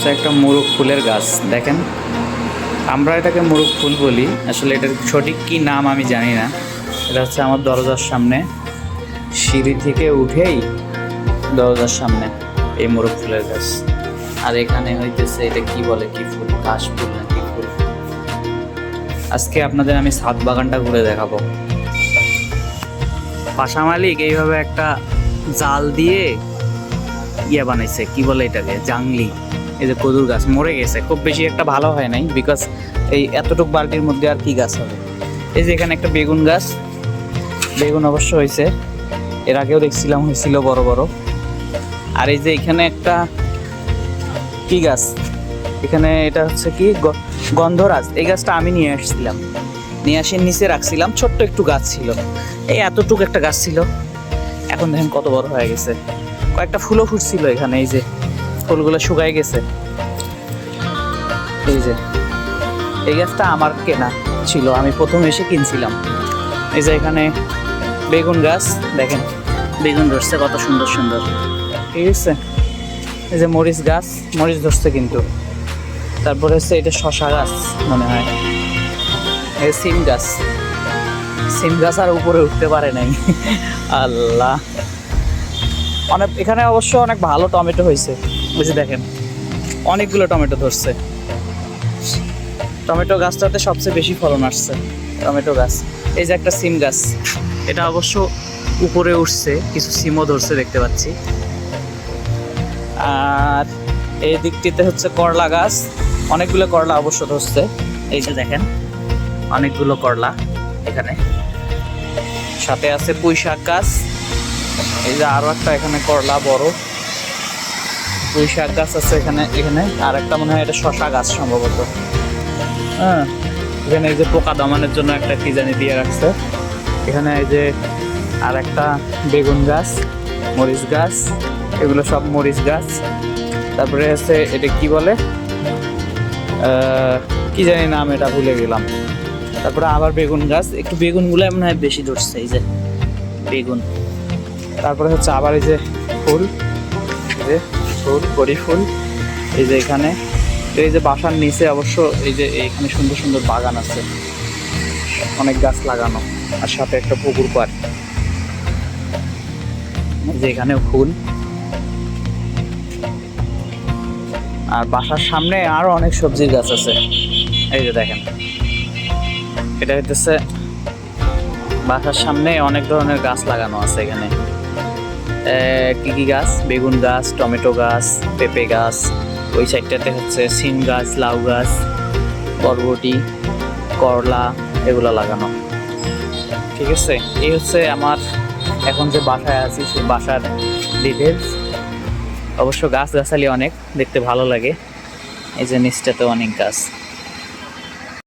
হচ্ছে একটা মোরগ ফুলের গাছ। দেখেন, আমরা এটাকে মোরগ ফুল বলি, আসলে এটার সঠিক কি নাম আমি জানি না। এটা হচ্ছে আমার দরজার সামনে, সিঁড়ি থেকে উঠেই দরজার সামনে এই মোরগ ফুলের গাছ। আর এখানে হইতেছে এটা কি বলে, কি ফুল, কাশ ফুল না কি ফুল। আজকে আপনাদের আমি ছাদ বাগানটা ঘুরে দেখাবো। পাশা মালিক এইভাবে একটা জাল দিয়ে ইয়ে বানাইছে, কি বলে এটাকে, জাংলি। এই যে কদুর গাছ মরে গেছে, খুব বেশি একটা ভালো হয় নাই, বিকজ এই এতটুক বালতির মধ্যে আর কি গাছ হবে। এই যে এখানে একটা বেগুন গাছ, বেগুন অবশ্য হয়েছে, এর আগেও দেখছিলাম হয়েছিল বড় বড়। আর এই যে এখানে একটা কি গাছ, এখানে এটা হচ্ছে কি গন্ধরাজ। এই গাছটা আমি নিয়ে আসছিলাম, নিয়ে আসে নিচে রাখছিলাম, ছোট্ট একটু গাছ ছিল, এই এতটুকু একটা গাছ ছিল। এখন দেখেন কত বড় হয়ে গেছে, কয়েকটা ফুলও ফুটছিল এখানে। এই যে ফুলগুলো শুকায় গেছে। এই যে এই গাছটা আমার কেনা ছিল, আমি প্রথম এসে কিনছিলাম। এই যে এখানে বেগুন গাছ, দেখেন বেগুন ধরছে কত সুন্দর সুন্দর, ঠিক আছে। এই যে মরিচ গাছ, মরিচ ধরছে কিন্তু। তারপরে হচ্ছে এটা শশা গাছ মনে হয়। এই সিম গাছ, সিম গাছ আর উপরে উঠতে পারে নাই। আল্লাহ, অনেক এখানে অবশ্য অনেক ভালো টমেটো হয়েছে। ওই যে দেখেন অনেকগুলো টমেটো ধরছে। টমেটো গাছটাতে সবচেয়ে বেশি ফলন আসছে, টমেটো গাছ। এই যে একটা সিম গাছ, এটা অবশ্য উপরে উঠছে, কিছু সিমও ধরছে দেখতে পাচ্ছি। আর এই দিকটিতে হচ্ছে করলা গাছ, অনেকগুলো করলা অবশ্য ধরছে। এই যে দেখেন অনেকগুলো করলা এখানে, সাথে আছে পুঁই শাক গাছ। এই যে আরো একটা এখানে করলা বড়, পুঁই শাক গাছ আছে এখানে। এখানে আর একটা মনে হয় এটা শশা গাছ সম্ভবত। হ্যাঁ, এখানে এই যে পোকা দমানোর জন্য একটা কি জানি দিয়ে রাখছে। এখানে এই যে আর একটা বেগুন গাছ, মরিচ গাছ, এগুলো সব মরিচ গাছ। তারপরে হচ্ছে এটা কি বলে, কি জানি নাম, এটা ভুলে গেলাম। তারপরে আবার বেগুন গাছ, একটু বেগুনগুলো মনে হয় বেশি ধরছে, এই যে বেগুন। তারপরে হচ্ছে আবার এই যে ফুল, এই যে ফুল, বড়ি ফুল। এই যে এখানে, এই যে বাসার নিচে অবশ্য এই যে এইখানে সুন্দর সুন্দর বাগান আছে, অনেক গাছ লাগানো, আর সাথে একটা পুকুর পাড়। যে এখানেও ফুল। আর বাসার সামনে আরো অনেক সবজির গাছ আছে। এই যে দেখেন, এটা হইতেছে বাসার সামনে অনেক ধরনের গাছ লাগানো আছে এখানে। কি কি গাছ, বেগুন গাছ, টমেটো গাছ, পেঁপে গাছ। ওই সাইডটাতে হচ্ছে সিম গাছ, লাউ গাছ, বরবটি, করলা, এগুলো লাগানো, ঠিক আছে। এই হচ্ছে আমার এখন যে বাসায় আছি সেই বাসার ডিটেলস। অবশ্য গাছ গাছালি অনেক, দেখতে ভালো লাগে। এই যে নিচটাতে অনেক গাছ।